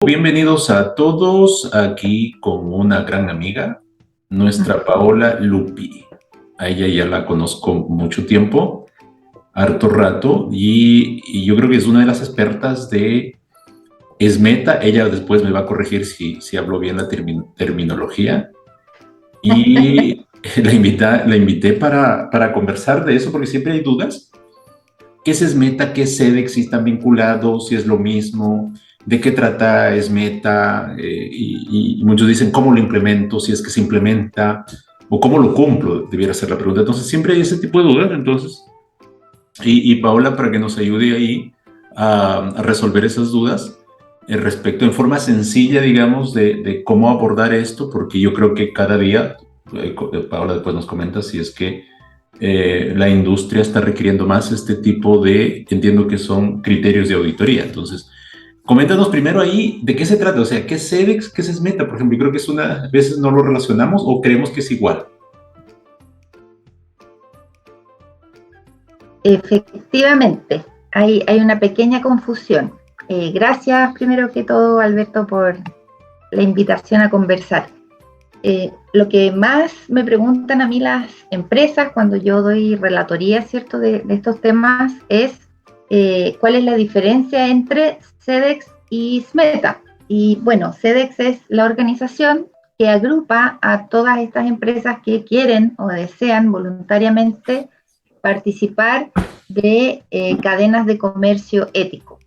Bienvenidos a todos aquí con una gran amiga, nuestra Paola Lupi. A ella ya la conozco mucho tiempo, harto rato, y yo creo que es una de las expertas de Esmeta. Ella después me va a corregir si hablo bien la terminología. Y la invité para conversar de eso porque siempre hay dudas. ¿Qué es Esmeta? ¿Qué es SEDEX? Si están vinculados, si es lo mismo, de qué trata Esmeta, y muchos dicen cómo lo implemento, si es que se implementa, o cómo lo cumplo, debiera ser la pregunta. Entonces siempre hay ese tipo de dudas. Entonces, y Paola, para que nos ayude ahí a resolver esas dudas, respecto en forma sencilla, digamos, de cómo abordar esto, porque yo creo que cada día, Paola después nos comenta si es que la industria está requiriendo más este tipo de, entiendo que son criterios de auditoría. Entonces, coméntanos primero ahí de qué se trata, o sea, qué es SEDEX, qué es SMETA, por ejemplo. Yo creo que es una, a veces no lo relacionamos o creemos que es igual. Efectivamente, hay una pequeña confusión. Gracias, primero que todo, Alberto, por la invitación a conversar. Lo que más me preguntan a mí las empresas cuando yo doy relatoría, ¿cierto?, de estos temas es cuál es la diferencia entre SEDEX y SMETA. Y bueno, SEDEX es la organización que agrupa a todas estas empresas que quieren o desean voluntariamente participar de cadenas de comercio ético.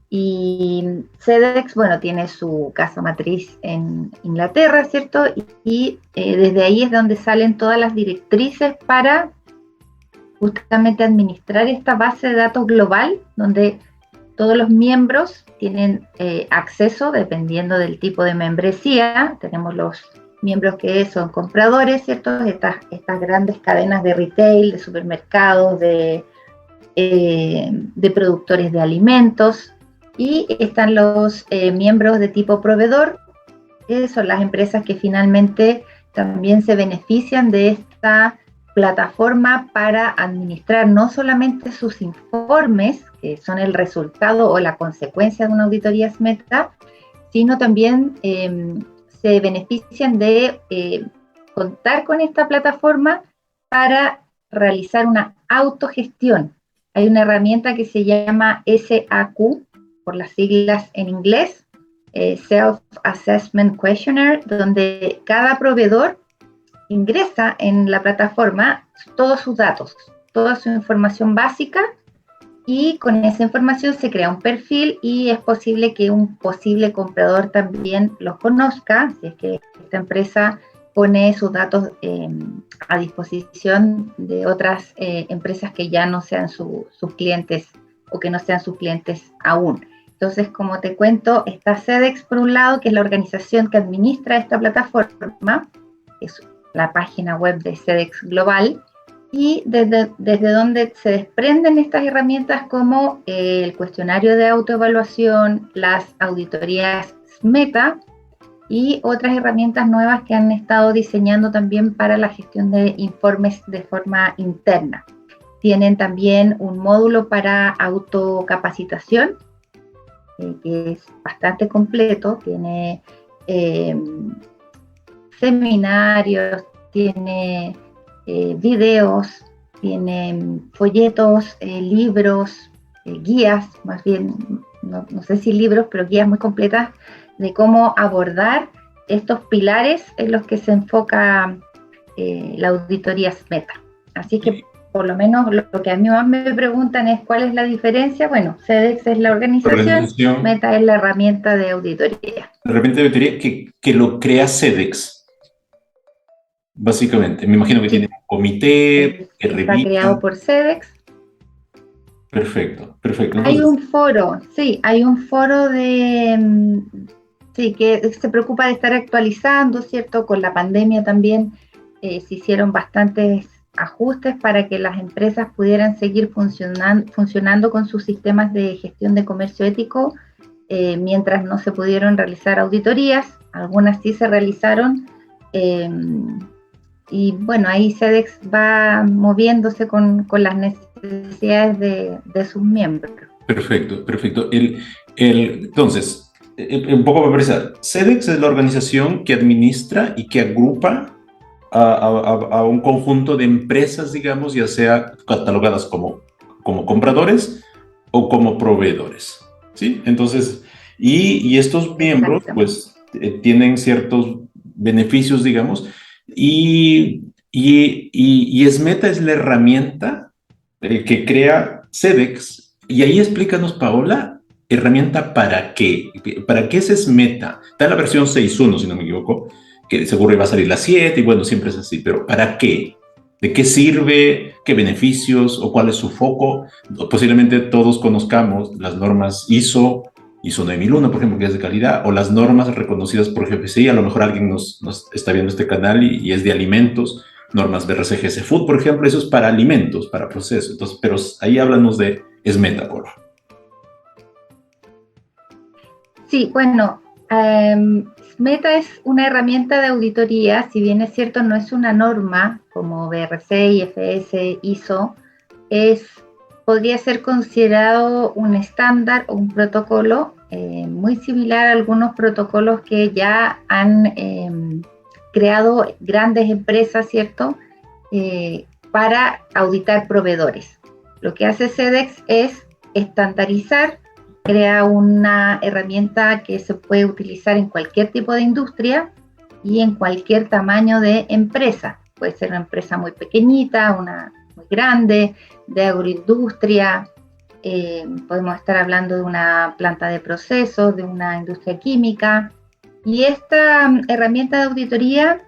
Y SEDEX, bueno, tiene su casa matriz en Inglaterra, ¿cierto? Y desde ahí es donde salen todas las directrices para justamente administrar esta base de datos global, donde todos los miembros tienen acceso dependiendo del tipo de membresía. Tenemos los miembros que son compradores, ¿cierto? Estas grandes cadenas de retail, de supermercados, de productores de alimentos. Y están los miembros de tipo proveedor, que son las empresas que finalmente también se benefician de esta plataforma para administrar no solamente sus informes, que son el resultado o la consecuencia de una auditoría SMETA, sino también se benefician de contar con esta plataforma para realizar una autogestión. Hay una herramienta que se llama SAQ, por las siglas en inglés, Self-Assessment Questionnaire, donde cada proveedor ingresa en la plataforma todos sus datos, toda su información básica, y con esa información se crea un perfil y es posible que un posible comprador también los conozca, si es que esta empresa pone sus datos a disposición de otras empresas que ya no sean sus clientes o que no sean sus clientes aún. Entonces, como te cuento, está SEDEX por un lado, que es la organización que administra esta plataforma, que es la página web de SEDEX Global, y desde donde se desprenden estas herramientas como el cuestionario de autoevaluación, las auditorías SMETA y otras herramientas nuevas que han estado diseñando también para la gestión de informes de forma interna. Tienen también un módulo para autocapacitación, que es bastante completo, tiene seminarios, tiene videos, tiene folletos, libros, guías, más bien, no sé si libros, pero guías muy completas de cómo abordar estos pilares en los que se enfoca la auditoría SMETA. Así que por lo menos lo que a mí más me preguntan es cuál es la diferencia. Bueno, SEDEX es la organización, SMETA es la herramienta de auditoría. La herramienta de auditoría que lo crea SEDEX, básicamente. Me imagino que tiene un comité que revisa. Está creado por SEDEX. Perfecto, perfecto. Entonces, hay un foro, sí, hay un foro sí, que se preocupa de estar actualizando, ¿cierto? Con la pandemia también se hicieron bastantes ajustes para que las empresas pudieran seguir funcionando con sus sistemas de gestión de comercio ético mientras no se pudieron realizar auditorías. Algunas sí se realizaron, y bueno, ahí SEDEX va moviéndose con las necesidades de sus miembros. Perfecto, perfecto. Entonces, un poco para precisar, SEDEX es la organización que administra y que agrupa a un conjunto de empresas, digamos, ya sea catalogadas como compradores o como proveedores, ¿sí? Entonces, y estos miembros, Exacto. pues, tienen ciertos beneficios, digamos, y SMETA es la herramienta que crea SEDEX, y ahí explícanos, Paola, herramienta para qué es SMETA. Está en la versión 6.1, si no me equivoco, que seguro iba a salir la 7 y bueno, siempre es así, pero ¿para qué? ¿De qué sirve? ¿Qué beneficios? ¿O cuál es su foco? Posiblemente todos conozcamos las normas ISO 9001, por ejemplo, que es de calidad, o las normas reconocidas por GPCI. A lo mejor alguien nos está viendo este canal y es de alimentos, normas BRCGS Food, por ejemplo, eso es para alimentos, para procesos. Entonces, pero ahí háblanos de SMETA, por favor. Sí, bueno, SMETA es una herramienta de auditoría, si bien es cierto, no es una norma como BRC, IFS, ISO, podría ser considerado un estándar o un protocolo muy similar a algunos protocolos que ya han creado grandes empresas, ¿cierto? Para auditar proveedores. Lo que hace SEDEX es estandarizar, crea una herramienta que se puede utilizar en cualquier tipo de industria y en cualquier tamaño de empresa. Puede ser una empresa muy pequeñita, una muy grande, de agroindustria, podemos estar hablando de una planta de procesos, de una industria química. Y esta herramienta de auditoría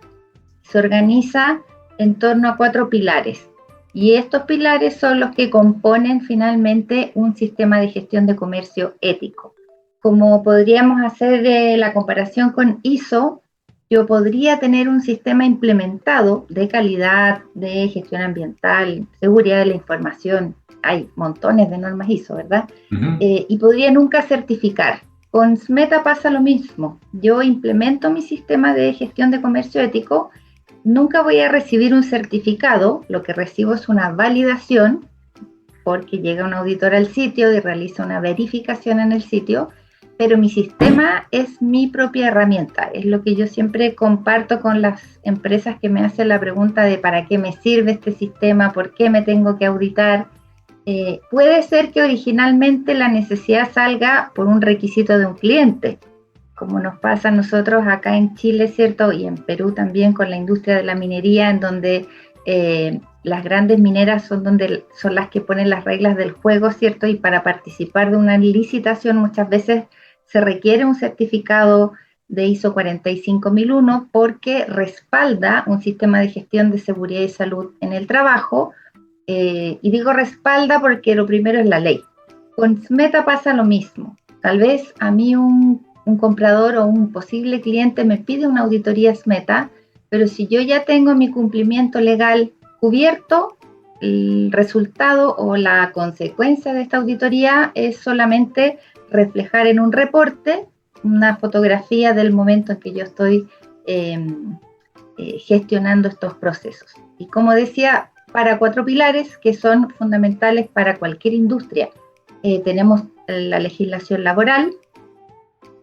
se organiza en torno a 4 pilares. Y estos pilares son los que componen finalmente un sistema de gestión de comercio ético. Como podríamos hacer la comparación con ISO, yo podría tener un sistema implementado de calidad, de gestión ambiental, seguridad de la información. Hay montones de normas ISO, ¿verdad? Y podría nunca certificar. Con SMETA pasa lo mismo. Yo implemento mi sistema de gestión de comercio ético, nunca voy a recibir un certificado, lo que recibo es una validación, porque llega un auditor al sitio y realiza una verificación en el sitio, pero mi sistema es mi propia herramienta. Es lo que yo siempre comparto con las empresas que me hacen la pregunta de ¿para qué me sirve este sistema? ¿Por qué me tengo que auditar? Puede ser que originalmente la necesidad salga por un requisito de un cliente, como nos pasa a nosotros acá en Chile, ¿cierto? Y en Perú también con la industria de la minería, en donde las grandes mineras son las que ponen las reglas del juego, ¿cierto? Y para participar de una licitación muchas veces se requiere un certificado de ISO 45001 porque respalda un sistema de gestión de seguridad y salud en el trabajo. Y digo respalda porque lo primero es la ley. Con SMETA pasa lo mismo. Tal vez a mí un comprador o un posible cliente me pide una auditoría SMETA, pero si yo ya tengo mi cumplimiento legal cubierto, el resultado o la consecuencia de esta auditoría es solamente reflejar en un reporte una fotografía del momento en que yo estoy gestionando estos procesos. Y como decía, para 4 pilares que son fundamentales para cualquier industria. Tenemos la legislación laboral,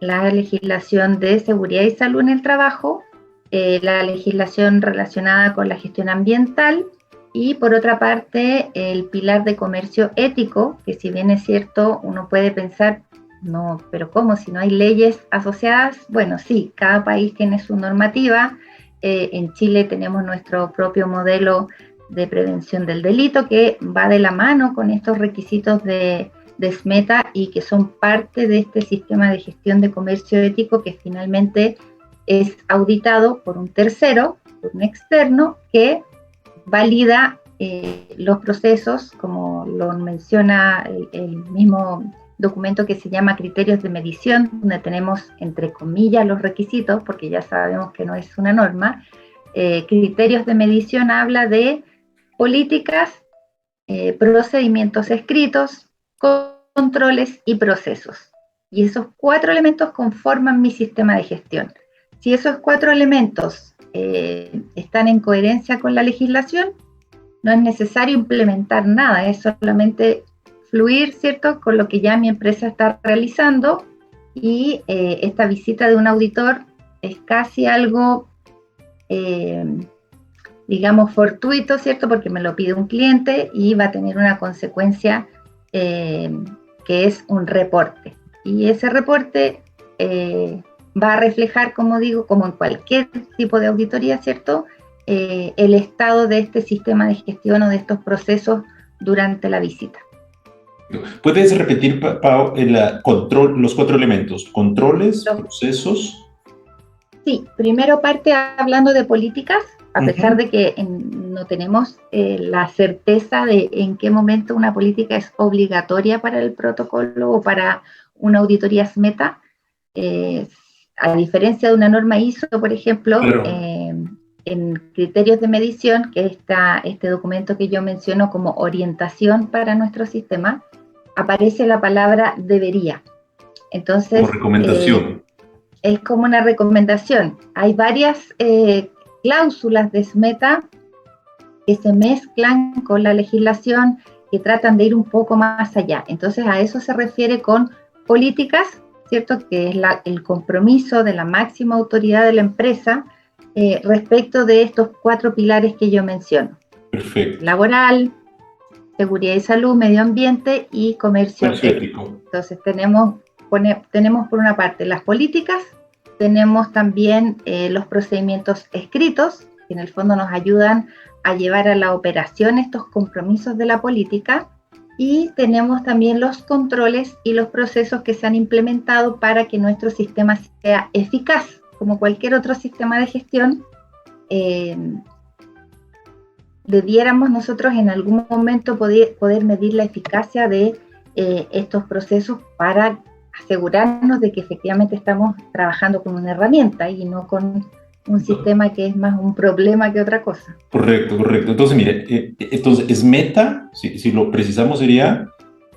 la legislación de seguridad y salud en el trabajo, la legislación relacionada con la gestión ambiental y por otra parte el pilar de comercio ético, que si bien es cierto uno puede pensar, no, pero ¿cómo? Si no hay leyes asociadas, bueno, sí, cada país tiene su normativa. En Chile tenemos nuestro propio modelo de prevención del delito que va de la mano con estos requisitos de SMETA y que son parte de este sistema de gestión de comercio ético que finalmente es auditado por un tercero, por un externo, que valida los procesos, como lo menciona el mismo documento que se llama criterios de medición, donde tenemos entre comillas los requisitos, porque ya sabemos que no es una norma. Criterios de medición habla de políticas, procedimientos escritos, controles y procesos. Y esos 4 elementos conforman mi sistema de gestión. Si esos 4 elementos están en coherencia con la legislación, no es necesario implementar nada, es solamente fluir, ¿cierto?, con lo que ya mi empresa está realizando y esta visita de un auditor es casi algo, digamos, fortuito, ¿cierto? Porque me lo pide un cliente y va a tener una consecuencia que es un reporte. Y ese reporte va a reflejar, como digo, como en cualquier tipo de auditoría, ¿cierto? El estado de este sistema de gestión o de estos procesos durante la visita. ¿Puedes repetir, Pau, los 4 elementos? Controles, procesos. Sí, primero parte hablando de políticas, a pesar de que no tenemos la certeza de en qué momento una política es obligatoria para el protocolo o para una auditoría SMETA. A diferencia de una norma ISO, por ejemplo, Claro. En criterios de medición, que está este documento que yo menciono como orientación para nuestro sistema, aparece la palabra debería. Entonces, como recomendación. Es como una recomendación. Hay varias cláusulas de SMETA que se mezclan con la legislación, que tratan de ir un poco más allá. Entonces, a eso se refiere con políticas, ¿cierto? Que es el compromiso de la máxima autoridad de la empresa respecto de estos 4 pilares que yo menciono. Perfecto. Laboral, seguridad y salud, medio ambiente y comercio ético. Entonces tenemos por una parte las políticas, tenemos también los procedimientos escritos, que en el fondo nos ayudan a llevar a la operación estos compromisos de la política, y tenemos también los controles y los procesos que se han implementado para que nuestro sistema sea eficaz, como cualquier otro sistema de gestión. Debiéramos nosotros en algún momento poder medir la eficacia de estos procesos para asegurarnos de que efectivamente estamos trabajando con una herramienta y no con un sistema que es más un problema que otra cosa. Correcto, correcto. Entonces, mire, SMETA, si lo precisamos, sería,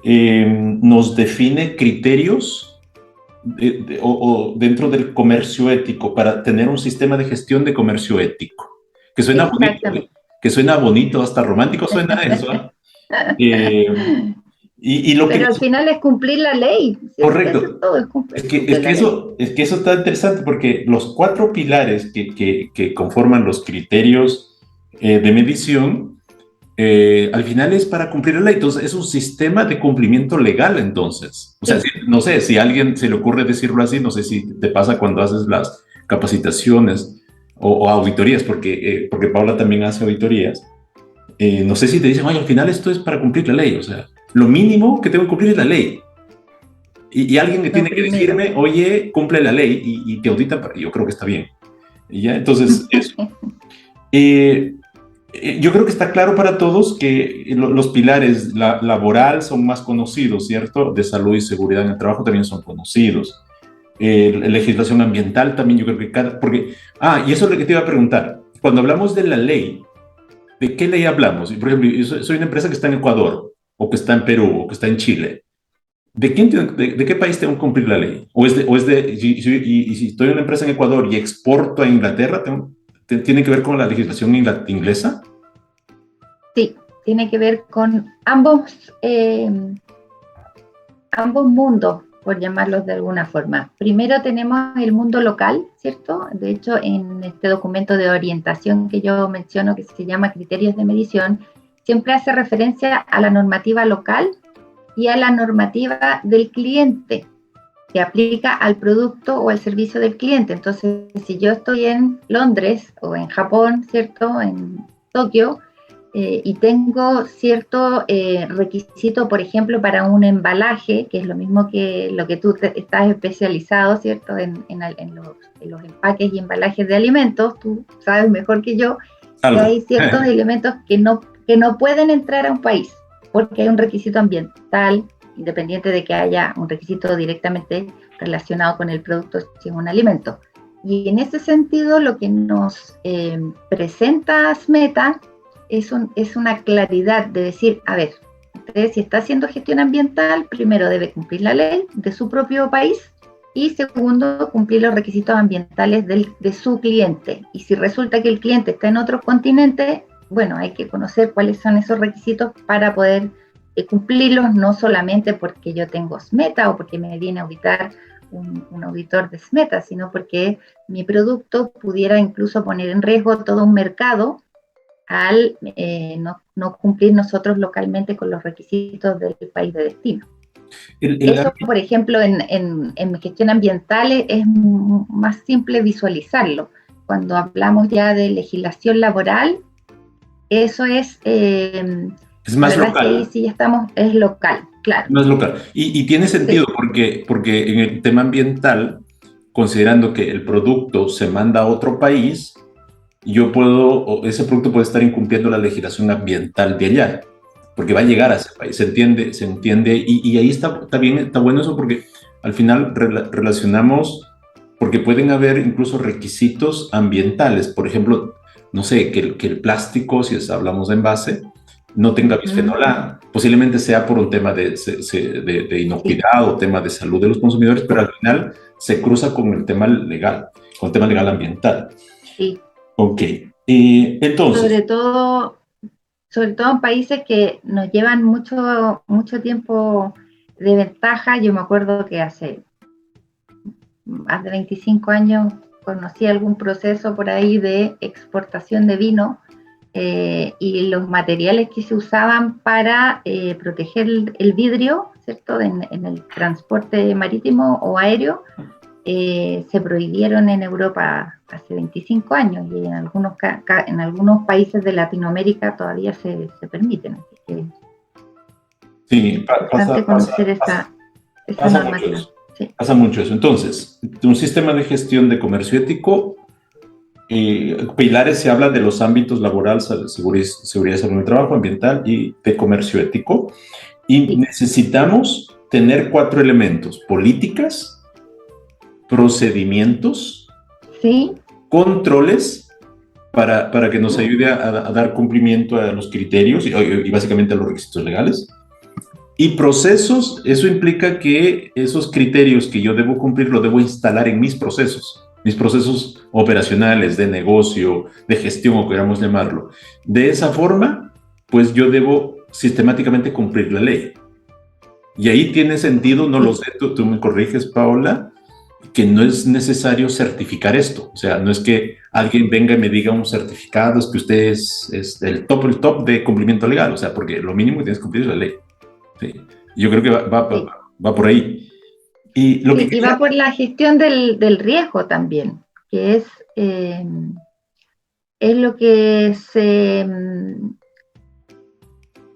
nos define criterios o dentro del comercio ético para tener un sistema de gestión de comercio ético. Que suena bonito, que suena bonito, hasta romántico suena eso. Pero al final es cumplir la ley. Correcto. Eso es todo, es que eso está interesante porque los 4 pilares que conforman los criterios de medición, al final es para cumplir la ley. Entonces, es un sistema de cumplimiento legal, entonces. O sea, no sé, si a alguien se le ocurre decirlo así, no sé si te pasa cuando haces las capacitaciones o auditorías, porque Paula también hace auditorías. No sé si te dicen, oye, al final esto es para cumplir la ley. O sea, lo mínimo que tengo que cumplir es la ley. Y alguien que tiene que decirme, oye, cumple la ley y te audita, pero yo creo que está bien. Y ya, entonces, eso. Yo creo que está claro para todos que los pilares laboral son más conocidos, ¿cierto? De salud y seguridad en el trabajo también son conocidos. Legislación ambiental también, yo creo que y eso es lo que te iba a preguntar. Cuando hablamos de la ley, ¿de qué ley hablamos? Por ejemplo, yo soy una empresa que está en Ecuador, o que está en Perú, o que está en Chile. ¿De qué país tengo que cumplir la ley? Si estoy en una empresa en Ecuador y exporto a Inglaterra, ¿tiene que ver con la legislación inglesa? Sí, tiene que ver con ambos mundos, por llamarlos de alguna forma. Primero tenemos el mundo local, ¿cierto? De hecho, en este documento de orientación que yo menciono, que se llama Criterios de Medición, siempre hace referencia a la normativa local y a la normativa del cliente, que aplica al producto o al servicio del cliente. Entonces, si yo estoy en Londres o en Japón, ¿cierto?, en Tokio, y tengo cierto requisito, por ejemplo, para un embalaje, que es lo mismo que lo que tú estás especializado, ¿cierto?, en los empaques y embalajes de alimentos, tú sabes mejor que yo, que hay ciertos elementos que no pueden entrar a un país, porque hay un requisito ambiental, independiente de que haya un requisito directamente relacionado con el producto si es un alimento. Y en ese sentido, lo que nos presenta SMETA es una claridad de decir, a ver, usted si está haciendo gestión ambiental, primero debe cumplir la ley de su propio país y segundo, cumplir los requisitos ambientales de su cliente. Y si resulta que el cliente está en otro continente, bueno, hay que conocer cuáles son esos requisitos para poder cumplirlos, no solamente porque yo tengo SMETA o porque me viene a auditar un auditor de SMETA, sino porque mi producto pudiera incluso poner en riesgo todo un mercado al no cumplir nosotros localmente con los requisitos del país de destino. Eso, por ejemplo, en gestión ambiental es más simple visualizarlo. Cuando hablamos ya de legislación laboral, eso es más local. Sí, estamos, es local, claro. Más local. Y tiene sentido porque en el tema ambiental, considerando que el producto se manda a otro país, ese producto puede estar incumpliendo la legislación ambiental de allá, porque va a llegar a ese país, se entiende, y ahí está bien, está bueno eso, porque al final relacionamos, porque pueden haber incluso requisitos ambientales, por ejemplo, no sé, que el plástico, si hablamos de envase, no tenga bisfenol A, posiblemente sea por un tema de inocuidad o tema de salud de los consumidores, pero al final se cruza con el tema legal, con el tema legal ambiental. Sí. Ok, entonces... Sobre todo en países que nos llevan mucho tiempo de ventaja. Yo me acuerdo que hace más de 25 años conocí algún proceso por ahí de exportación de vino y los materiales que se usaban para proteger el vidrio, ¿cierto?, en el transporte marítimo o aéreo, se prohibieron en Europa hace 25 años y en algunos países de Latinoamérica todavía se permiten. Así que sí, esa normativa. Pasa mucho eso. Entonces, un sistema de gestión de comercio ético, pilares se habla de los ámbitos laboral, seguridad, salud del trabajo, ambiental y de comercio ético. Y necesitamos tener 4 elementos: políticas, procedimientos, controles, para que nos ayude a dar cumplimiento a los criterios y básicamente a los requisitos legales. Y procesos, eso implica que esos criterios que yo debo cumplir los debo instalar en mis procesos operacionales, de negocio, de gestión, o queramos llamarlo. De esa forma, pues yo debo sistemáticamente cumplir la ley. Y ahí tiene sentido, no lo sé, tú me corriges, Paola, que no es necesario certificar esto. O sea, no es que alguien venga y me diga un certificado, es que usted es el top de cumplimiento legal. O sea, porque lo mínimo que tienes que cumplir es la ley. Sí. Yo creo que va por ahí. Y va por la gestión del riesgo también, que es lo que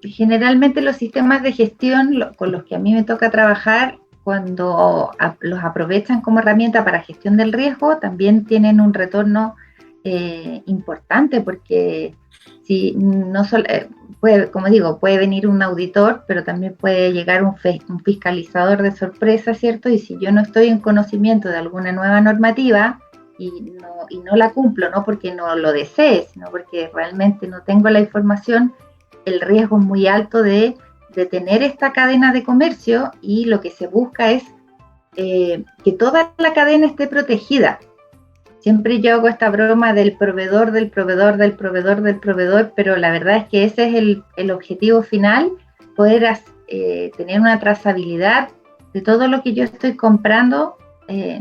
generalmente los sistemas de gestión con los que a mí me toca trabajar, cuando los aprovechan como herramienta para gestión del riesgo, también tienen un retorno importante, porque si no solo, como digo, puede venir un auditor, pero también puede llegar un fiscalizador de sorpresa, ¿cierto? Y si yo no estoy en conocimiento de alguna nueva normativa y no la cumplo, no porque no lo desee, sino porque realmente no tengo la información, el riesgo es muy alto de tener esta cadena de comercio, y lo que se busca es que toda la cadena esté protegida. Siempre yo hago esta broma del proveedor, pero la verdad es que ese es el objetivo final, poder tener una trazabilidad de todo lo que yo estoy comprando,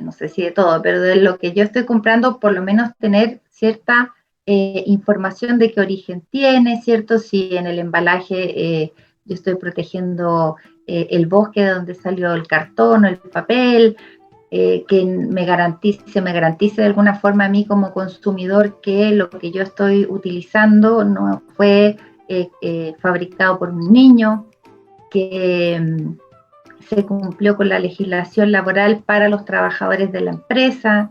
no sé si de todo, pero de lo que yo estoy comprando, por lo menos tener cierta información de qué origen tiene, ¿cierto? Si en el embalaje yo estoy protegiendo el bosque de donde salió el cartón o el papel, que me garantice de alguna forma a mí como consumidor que lo que yo estoy utilizando no fue fabricado por un niño, que se cumplió con la legislación laboral para los trabajadores de la empresa.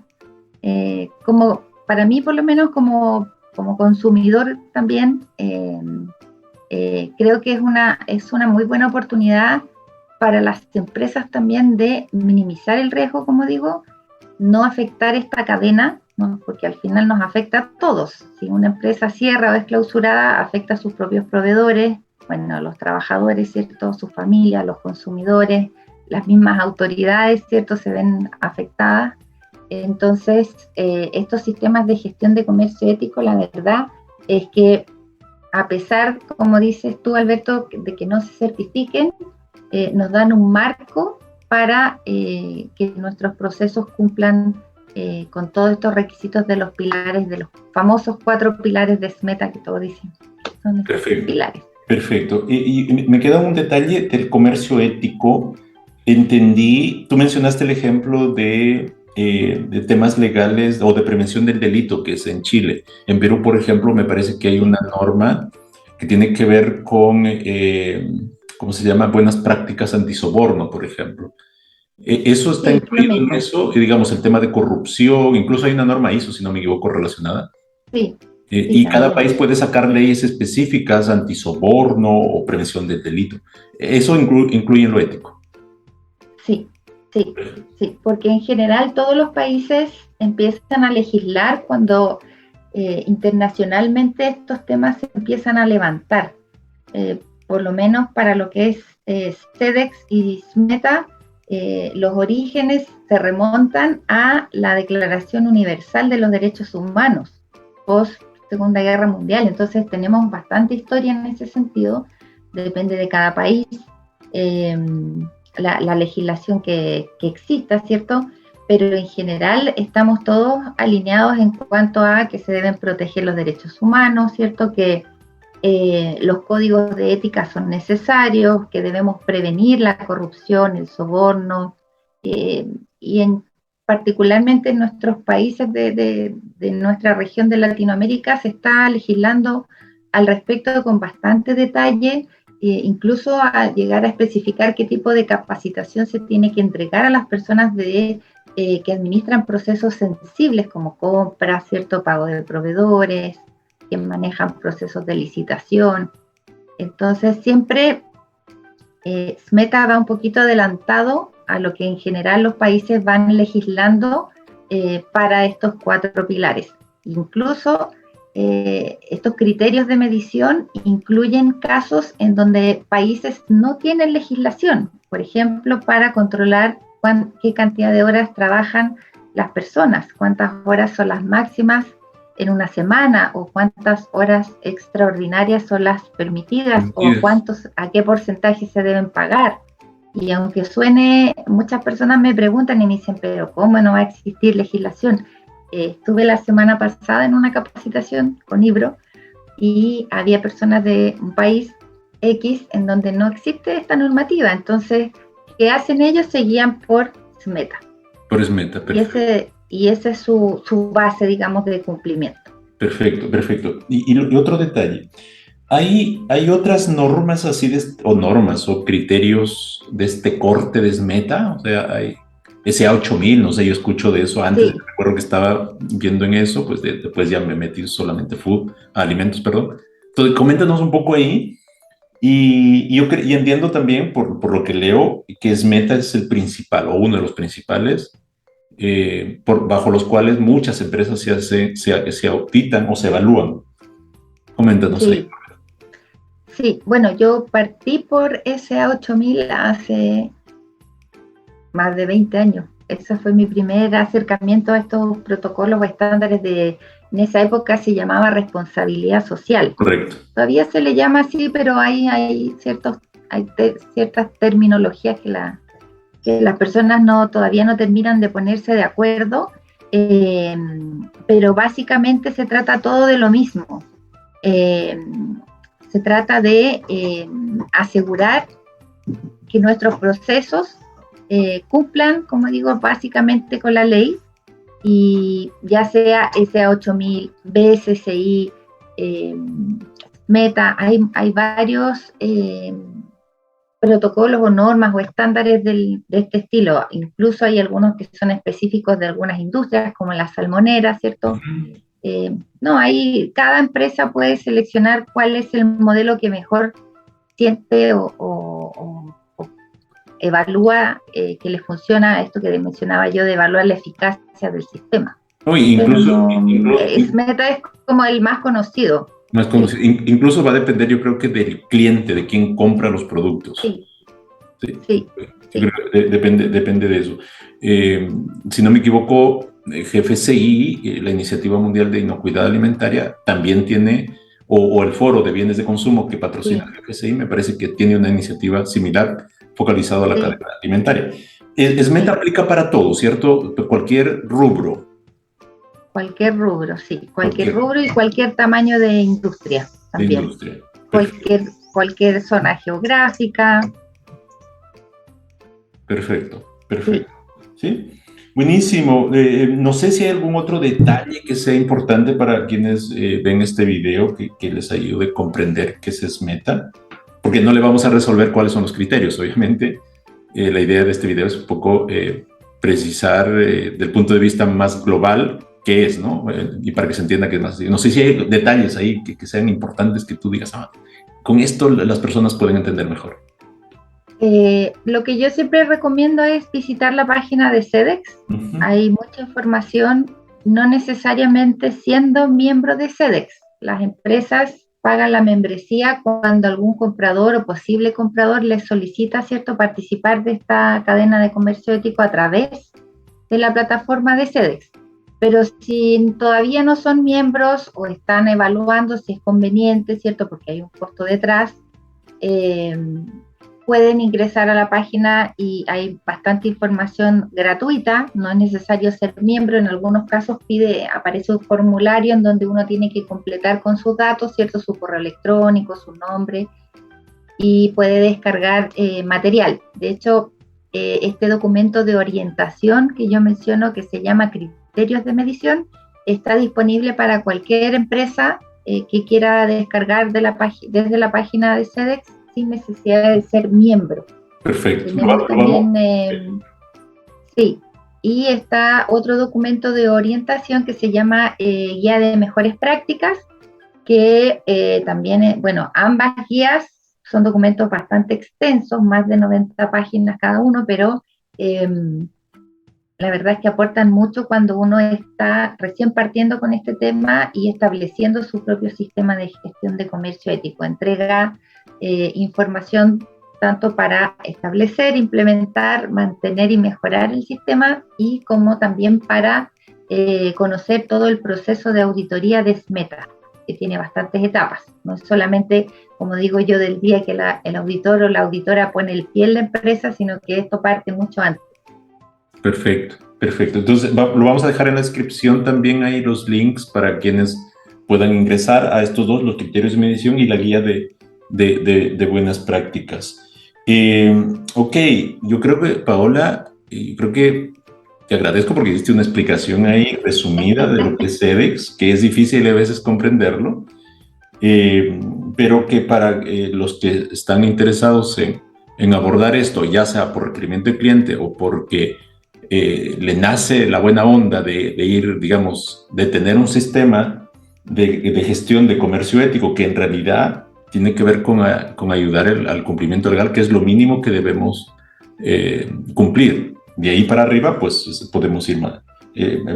Como para mí, por lo menos como consumidor también, creo que es una muy buena oportunidad para las empresas también de minimizar el riesgo, como digo, no afectar esta cadena, ¿no? Porque al final nos afecta a todos. Si una empresa cierra o es clausurada, afecta a sus propios proveedores, bueno, a los trabajadores, ¿cierto?, sus familias, los consumidores, las mismas autoridades, ¿cierto?, se ven afectadas. Entonces, estos sistemas de gestión de comercio ético, la verdad es que, a pesar, como dices tú, Alberto, de que no se certifiquen, nos dan un marco para que nuestros procesos cumplan con todos estos requisitos de los pilares, de los famosos 4 pilares de SMETA que todos dicen. Son estos pilares. Perfecto. Y me queda un detalle del comercio ético. Entendí, tú mencionaste el ejemplo de temas legales o de prevención del delito, que es en Chile. En Perú, por ejemplo, me parece que hay una norma que tiene que ver con, ¿cómo se llama? Buenas prácticas antisoborno, por ejemplo. ¿Eso está incluido en eso? Y digamos, el tema de corrupción, incluso hay una norma ISO, si no me equivoco, relacionada. Sí. Y cada país puede sacar leyes específicas antisoborno o prevención del delito. ¿Eso incluye en lo ético? Sí, porque en general todos los países empiezan a legislar cuando internacionalmente estos temas se empiezan a levantar. Por lo menos para lo que es CEDEX y SMETA, los orígenes se remontan a la Declaración Universal de los Derechos Humanos, post Segunda Guerra Mundial. Entonces tenemos bastante historia en ese sentido, depende de cada país, la legislación que exista, ¿cierto? Pero en general estamos todos alineados en cuanto a que se deben proteger los derechos humanos, ¿cierto? Que los códigos de ética son necesarios, que debemos prevenir la corrupción, el soborno, y particularmente en nuestros países de nuestra región de Latinoamérica se está legislando al respecto con bastante detalle, incluso a llegar a especificar qué tipo de capacitación se tiene que entregar a las personas que administran procesos sensibles como compras, cierto pago de proveedores, que manejan procesos de licitación. Entonces siempre SMETA va un poquito adelantado a lo que en general los países van legislando para estos 4 pilares. Incluso estos criterios de medición incluyen casos en donde países no tienen legislación, por ejemplo, para controlar qué cantidad de horas trabajan las personas, cuántas horas son las máximas en una semana, o cuántas horas extraordinarias son las permitidas, o a qué porcentaje se deben pagar. Y aunque suene, muchas personas me preguntan y me dicen, pero ¿cómo no va a existir legislación? Estuve la semana pasada en una capacitación con IBRO y había personas de un país X en donde no existe esta normativa. Entonces, ¿qué hacen ellos? Se guían por SMETA. Por SMETA, perfecto. Y esa es su base, digamos, de cumplimiento. Perfecto. Y otro detalle. ¿Hay otras normas así o criterios de este corte de SMETA? O sea, hay SA8000, no sé, yo escucho de eso antes, sí. Recuerdo que estaba viendo en eso, pues después ya me metí solamente alimentos, perdón. Entonces, coméntanos un poco ahí. Y entiendo también, por lo que leo, que SMETA es el principal, o uno de los principales, bajo los cuales muchas empresas se auditan o se evalúan. Coméntanos ahí. Sí, bueno, yo partí por SA8000 hace más de 20 años. Ese fue mi primer acercamiento a estos protocolos o estándares en esa época se llamaba responsabilidad social. Correcto. Todavía se le llama así, pero hay ciertas terminologías que las personas todavía no terminan de ponerse de acuerdo, pero básicamente se trata todo de lo mismo. Se trata de asegurar que nuestros procesos cumplan, como digo, básicamente con la ley, y ya sea SA8000, BSCI, META, hay varios protocolos o normas o estándares de este estilo. Incluso hay algunos que son específicos de algunas industrias, como la salmonera, ¿cierto? Cada empresa puede seleccionar cuál es el modelo que mejor siente o evalúa que le funciona, esto que mencionaba yo, de evaluar la eficacia del sistema. Incluso SMETA es como el más conocido. Incluso va a depender, yo creo que del cliente, de quien compra los productos. Sí. Depende de eso. Si no me equivoco, GFCI, la Iniciativa Mundial de Inocuidad Alimentaria, también tiene, o el Foro de Bienes de Consumo que patrocina GFCI, me parece que tiene una iniciativa similar focalizada a la cadena alimentaria. Meta aplica para todo, ¿cierto? Cualquier rubro. Cualquier rubro, sí. Cualquier rubro y cualquier tamaño de industria también. De industria. Cualquier zona geográfica. Perfecto, perfecto. ¿Sí? Buenísimo. No sé si hay algún otro detalle que sea importante para quienes ven este video que les ayude a comprender qué es Meta, porque no le vamos a resolver cuáles son los criterios, obviamente. La idea de este video es un poco precisar del punto de vista más global qué es, ¿no? Y para que se entienda qué es más. No sé si hay detalles ahí que sean importantes que tú digas, con esto las personas pueden entender mejor. Lo que yo siempre recomiendo es visitar la página de SEDEX. Hay mucha información, no necesariamente siendo miembro de SEDEX. Las empresas pagan la membresía cuando algún comprador o posible comprador les solicita, ¿cierto?, participar de esta cadena de comercio ético a través de la plataforma de SEDEX. Pero si todavía no son miembros o están evaluando si es conveniente, ¿cierto?, porque hay un costo detrás, pueden ingresar a la página y hay bastante información gratuita, no es necesario ser miembro, en algunos casos aparece un formulario en donde uno tiene que completar con sus datos, ¿cierto?, su correo electrónico, su nombre, y puede descargar material. De hecho, este documento de orientación que yo menciono, que se llama Criterios de Medición, está disponible para cualquier empresa que quiera descargar desde la página de SEDEX, sin necesidad de ser miembro. Perfecto. También, sí, y está otro documento de orientación que se llama Guía de Mejores Prácticas, que también, bueno, ambas guías son documentos bastante extensos, más de 90 páginas cada uno, pero la verdad es que aportan mucho cuando uno está recién partiendo con este tema y estableciendo su propio sistema de gestión de comercio ético. Entrega información tanto para establecer, implementar, mantener y mejorar el sistema, y como también para conocer todo el proceso de auditoría de SMETA, que tiene bastantes etapas. No es solamente, como digo yo, del día que el auditor o la auditora pone el pie en la empresa, sino que esto parte mucho antes. Perfecto, perfecto. Entonces lo vamos a dejar en la descripción también ahí los links para quienes puedan ingresar a estos dos, los criterios de medición y la guía de buenas prácticas. Ok, yo creo que, Paola, creo que te agradezco porque diste una explicación ahí resumida de lo que es SEDEX, que es difícil a veces comprenderlo, pero que para los que están interesados en abordar esto, ya sea por requerimiento del cliente o porque le nace la buena onda de ir, digamos, de tener un sistema de gestión de comercio ético que en realidad tiene que ver con ayudar al cumplimiento legal, que es lo mínimo que debemos cumplir. De ahí para arriba, pues podemos ir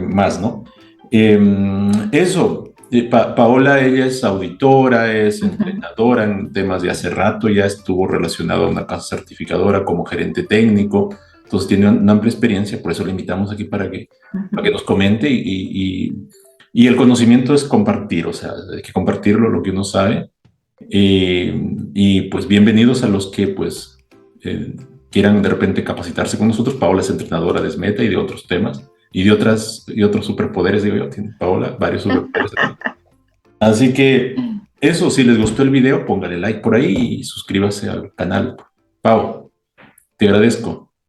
más, ¿no? Eso, Paola, ella es auditora, es entrenadora en temas de hace rato, ya estuvo relacionada a una casa certificadora como gerente técnico, entonces tiene una amplia experiencia, por eso la invitamos aquí para que nos comente, y el conocimiento es compartir, o sea, hay que compartirlo, lo que uno sabe, y pues bienvenidos a los que pues quieran de repente capacitarse con nosotros. Paola es entrenadora de SMETA y de otros temas, y de otros superpoderes, digo yo, tiene Paola varios superpoderes. Así que eso, si les gustó el video, póngale like por ahí y suscríbase al canal. Pau, te agradezco.